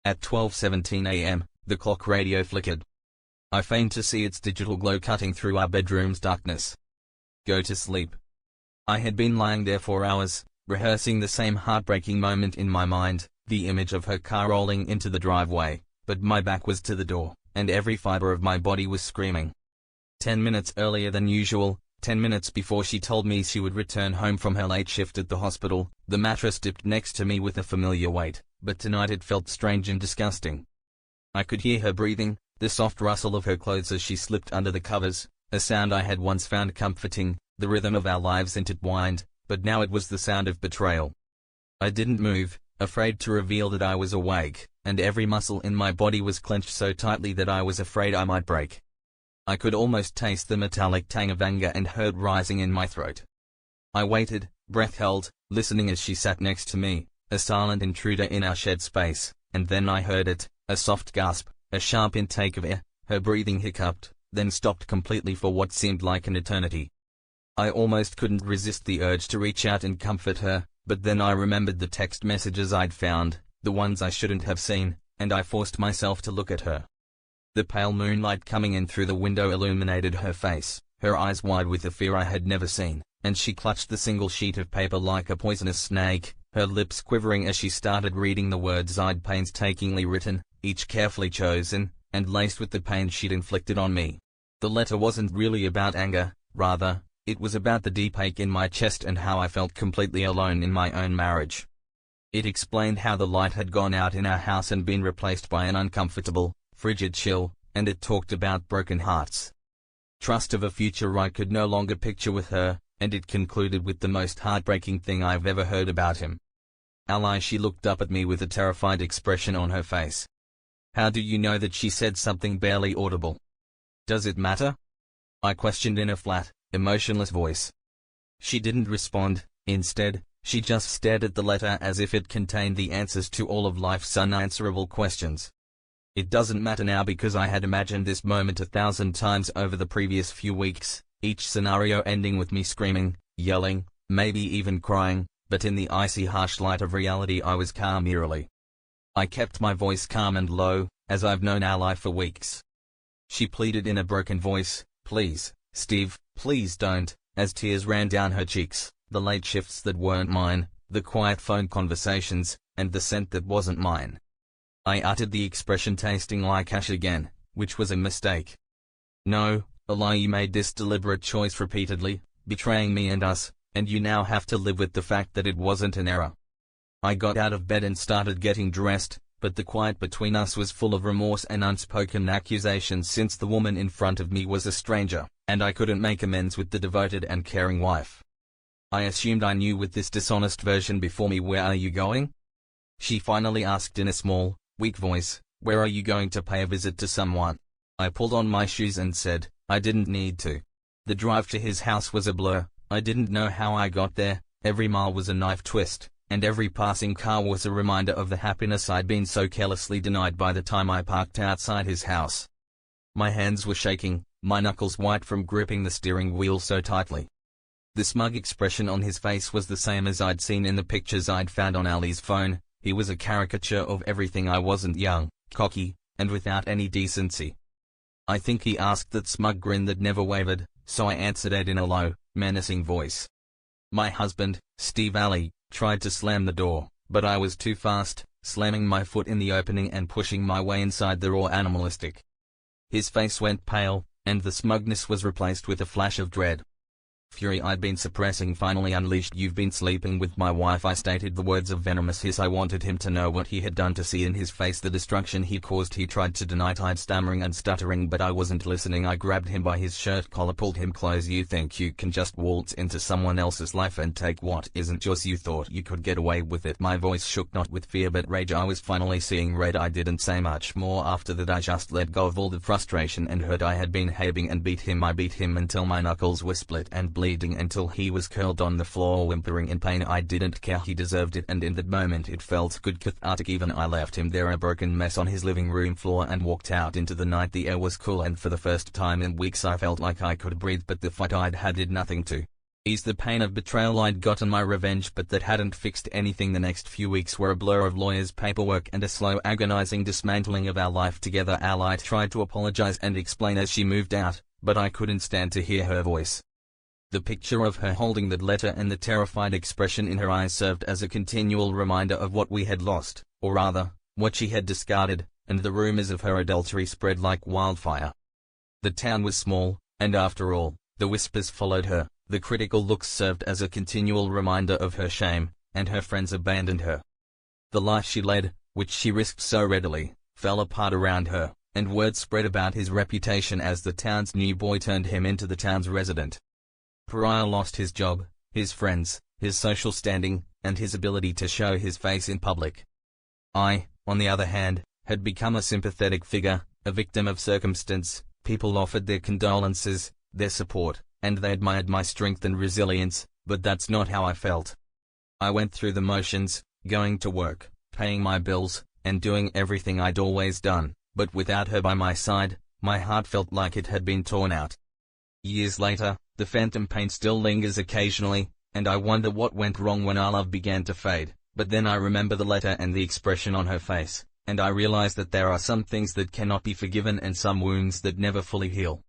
At 12:17 a.m., the clock radio flickered. I feigned to see its digital glow cutting through our bedroom's darkness. Go to sleep. I had been lying there for hours, rehearsing the same heartbreaking moment in my mind, the image of her car rolling into the driveway, but my back was to the door, and every fiber of my body was screaming. 10 minutes earlier than usual, 10 minutes before she told me she would return home from her late shift at the hospital, the mattress dipped next to me with a familiar weight, but tonight it felt strange and disgusting. I could hear her breathing, the soft rustle of her clothes as she slipped under the covers, a sound I had once found comforting, the rhythm of our lives intertwined, but now it was the sound of betrayal. I didn't move, afraid to reveal that I was awake, and every muscle in my body was clenched so tightly that I was afraid I might break. I could almost taste the metallic tang of anger and hurt rising in my throat. I waited, breath held, listening as she sat next to me, a silent intruder in our shared space, and then I heard it, a soft gasp, a sharp intake of air, her breathing hiccuped, then stopped completely for what seemed like an eternity. I almost couldn't resist the urge to reach out and comfort her, but then I remembered the text messages I'd found, the ones I shouldn't have seen, and I forced myself to look at her. The pale moonlight coming in through the window illuminated her face, her eyes wide with a fear I had never seen, and she clutched the single sheet of paper like a poisonous snake, her lips quivering as she started reading the words I'd painstakingly written, each carefully chosen, and laced with the pain she'd inflicted on me. The letter wasn't really about anger, rather, it was about the deep ache in my chest and how I felt completely alone in my own marriage. It explained how the light had gone out in our house and been replaced by an uncomfortable, frigid chill, and it talked about broken hearts. Trust of a future I could no longer picture with her, and it concluded with the most heartbreaking thing I've ever heard about him. Ally, she looked up at me with a terrified expression on her face. How do you know that? She said something barely audible. Does it matter? I questioned in a flat, emotionless voice. She didn't respond. Instead, she just stared at the letter as if it contained the answers to all of life's unanswerable questions. It doesn't matter now because I had imagined this moment 1,000 times over the previous few weeks, each scenario ending with me screaming, yelling, maybe even crying, but in the icy harsh light of reality I was calm eerily. I kept my voice calm and low, as I've known Ally for weeks. She pleaded in a broken voice, please, Steve, please don't, as tears ran down her cheeks, the late shifts that weren't mine, the quiet phone conversations, and the scent that wasn't mine. I uttered the expression tasting like ash again, which was a mistake. No, Ally, you made this deliberate choice repeatedly, betraying me and us, and you now have to live with the fact that it wasn't an error. I got out of bed and started getting dressed, but the quiet between us was full of remorse and unspoken accusations since the woman in front of me was a stranger, and I couldn't make amends with the devoted and caring wife. I assumed I knew with this dishonest version before me. Where are you going? She finally asked in a small, weak voice. Where are you going to pay a visit to someone? I pulled on my shoes and said, I didn't need to. The drive to his house was a blur, I didn't know how I got there, every mile was a knife twist, and every passing car was a reminder of the happiness I'd been so carelessly denied by the time I parked outside his house. My hands were shaking, my knuckles white from gripping the steering wheel so tightly. The smug expression on his face was the same as I'd seen in the pictures I'd found on Ali's phone. He was a caricature of everything I wasn't: young, cocky, and without any decency. I think he asked that smug grin that never wavered, so I answered it in a low, menacing voice. My husband, Steve. Ali tried to slam the door, but I was too fast, slamming my foot in the opening and pushing my way inside the raw animalistic. His face went pale, and the smugness was replaced with a flash of dread. Fury I'd been suppressing finally unleashed. You've been sleeping with my wife, I stated, the words of venomous hiss. I wanted him to know what he had done, to see in his face the destruction he caused. He tried to deny it, stammering and stuttering, but I wasn't listening. I grabbed him by his shirt collar, pulled him close. You think you can just waltz into someone else's life and take what isn't yours? You thought you could get away with it? My voice shook, not with fear but rage. I was finally seeing red. I didn't say much more after that. I just let go of all the frustration and hurt I had been having and beat him. I beat him until my knuckles were split and bleeding, until he was curled on the floor whimpering in pain. I didn't care, he deserved it, and in that moment it felt good, cathartic even. I left him there, a broken mess on his living room floor, and walked out into the night. The air was cool, and for the first time in weeks I felt like I could breathe, but the fight I'd had did nothing to Ease the pain of betrayal. I'd gotten my revenge, but that hadn't fixed anything. The next few weeks were a blur of lawyers' paperwork and a slow, agonizing dismantling of our life together. Ally tried to apologize and explain as she moved out, but I couldn't stand to hear her voice. The picture of her holding that letter and the terrified expression in her eyes served as a continual reminder of what we had lost, or rather, what she had discarded, and the rumors of her adultery spread like wildfire. The town was small, and after all, the whispers followed her. The critical looks served as a continual reminder of her shame, and her friends abandoned her. The life she led, which she risked so readily, fell apart around her, and word spread about his reputation as the town's new boy turned him into the town's resident pariah. Lost his job, his friends, his social standing, and his ability to show his face in public. I, on the other hand, had become a sympathetic figure, a victim of circumstance. People offered their condolences, their support, and they admired my strength and resilience, but that's not how I felt. I went through the motions, going to work, paying my bills, and doing everything I'd always done, but without her by my side, my heart felt like it had been torn out. Years later, the phantom pain still lingers occasionally, and I wonder what went wrong when our love began to fade, but then I remember the letter and the expression on her face, and I realize that there are some things that cannot be forgiven and some wounds that never fully heal.